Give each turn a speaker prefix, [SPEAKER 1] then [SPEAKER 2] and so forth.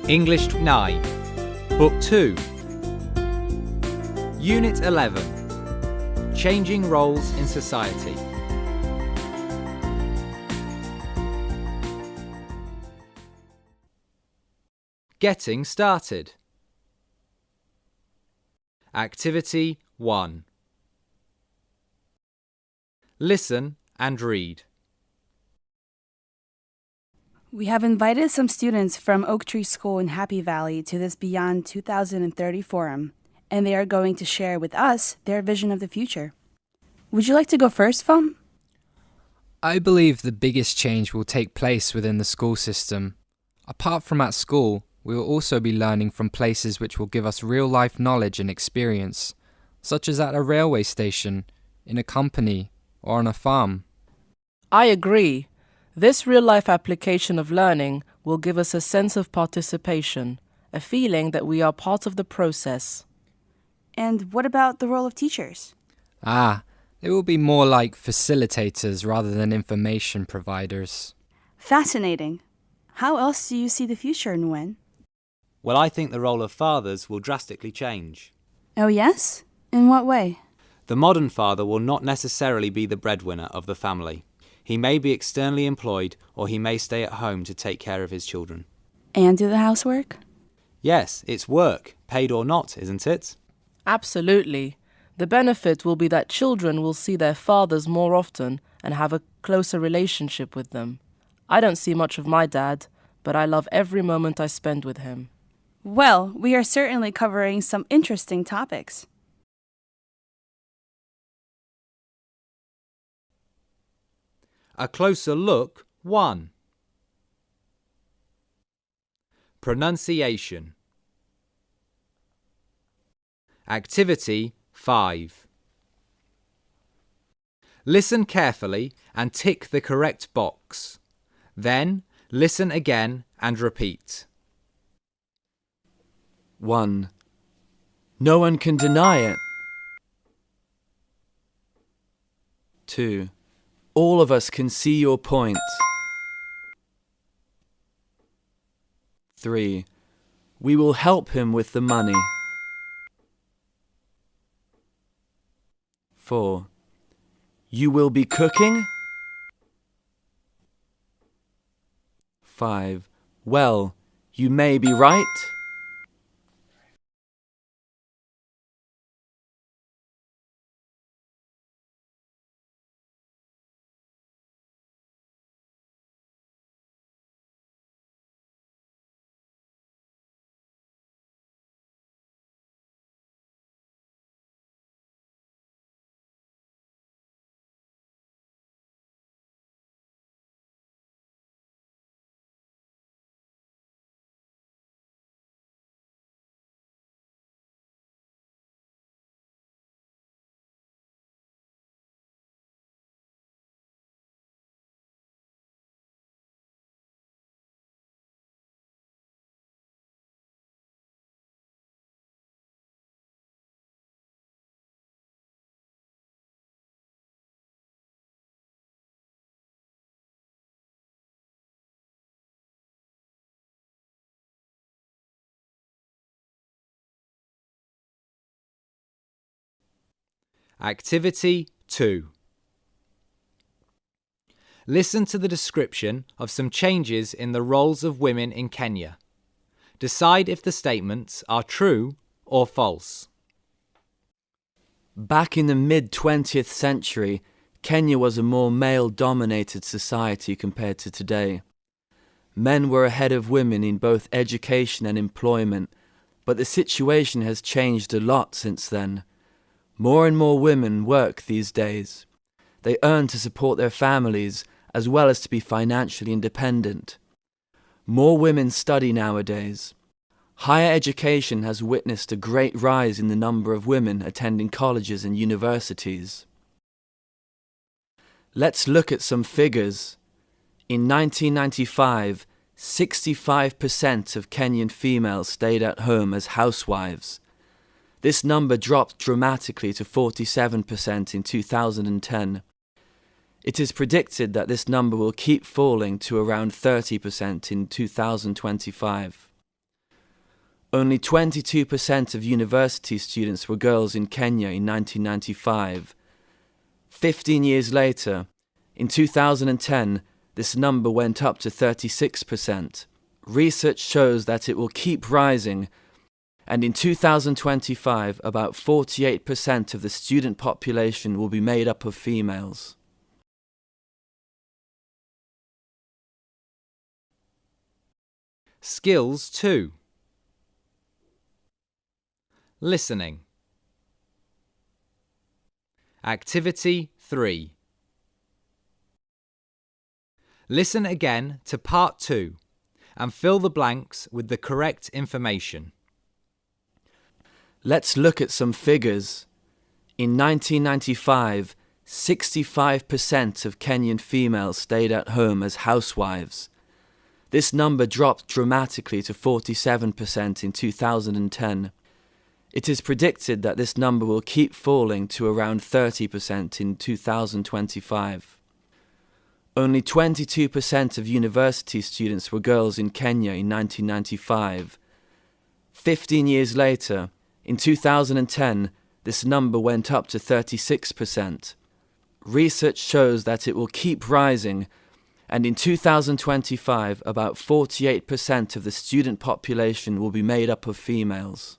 [SPEAKER 1] English 9, Book 2, Unit 11, Changing Roles in Society. Getting started. Activity 1. Listen and read.
[SPEAKER 2] We have invited some students from Oak Tree School in Happy Valley to this Beyond 2030 forum, and they are going to share with us their vision of the future. Would you like to go first, Fum?
[SPEAKER 3] I believe the biggest change will take place within the school system. Apart from at school, we will also be learning from places which will give us real-life knowledge and experience, such as at a railway station, in a company, or on a farm.
[SPEAKER 4] I agree. This real-life application of learning will give us a sense of participation, a feeling that we are part of the process.
[SPEAKER 2] And what about the role of teachers?
[SPEAKER 3] They will be more like facilitators rather than information providers.
[SPEAKER 2] Fascinating. How else do you see the future, Nguyen?
[SPEAKER 1] Well, I think the role of fathers will drastically change.
[SPEAKER 2] Oh, yes? In what way?
[SPEAKER 1] The modern father will not necessarily be the breadwinner of the family. He may be externally employed, or he may stay at home to take care of his children.
[SPEAKER 2] And do the housework?
[SPEAKER 1] Yes, it's work, paid or not, isn't it?
[SPEAKER 4] Absolutely. The benefit will be that children will see their fathers more often and have a closer relationship with them. I don't see much of my dad, but I love every moment I spend with him.
[SPEAKER 2] Well, we are certainly covering some interesting topics.
[SPEAKER 1] A closer look 1. Pronunciation. Activity 5. Listen carefully and tick the correct box. Then, listen again and repeat.
[SPEAKER 5] 1. No one can deny it. 2. All of us can see your point. 3. We will help him with the money. 4. You will be cooking? 5. Well, you may be right.
[SPEAKER 1] Activity 2. Listen to the description of some changes in the roles of women in Kenya. Decide if the statements are true or false.
[SPEAKER 5] Back in the mid-20th century, Kenya was a more male-dominated society compared to today. Men were ahead of women in both education and employment, but the situation has changed a lot since then. More and more women work these days. They earn to support their families as well as to be financially independent. More women study nowadays. Higher education has witnessed a great rise in the number of women attending colleges and universities. Let's look at some figures. In 1995, 65% of Kenyan females stayed at home as housewives. This number dropped dramatically to 47% in 2010. It is predicted that this number will keep falling to around 30% in 2025. Only 22% of university students were girls in Kenya in 1995. 15 years later, in 2010, this number went up to 36%. Research shows that it will keep rising, and in 2025, about 48% of the student population will be made up of females.
[SPEAKER 1] Skills 2. Listening. Activity 3. Listen again to Part 2 and fill the blanks with the correct information.
[SPEAKER 5] Let's look at some figures. In 1995, 65% of Kenyan females stayed at home as housewives. This number dropped dramatically to 47% in 2010. It is predicted that this number will keep falling to around 30% in 2025. Only 22% of university students were girls in Kenya in 1995. 15 years later, in 2010, this number went up to 36%. Research shows that it will keep rising, and in 2025, about 48% of the student population will be made up of females.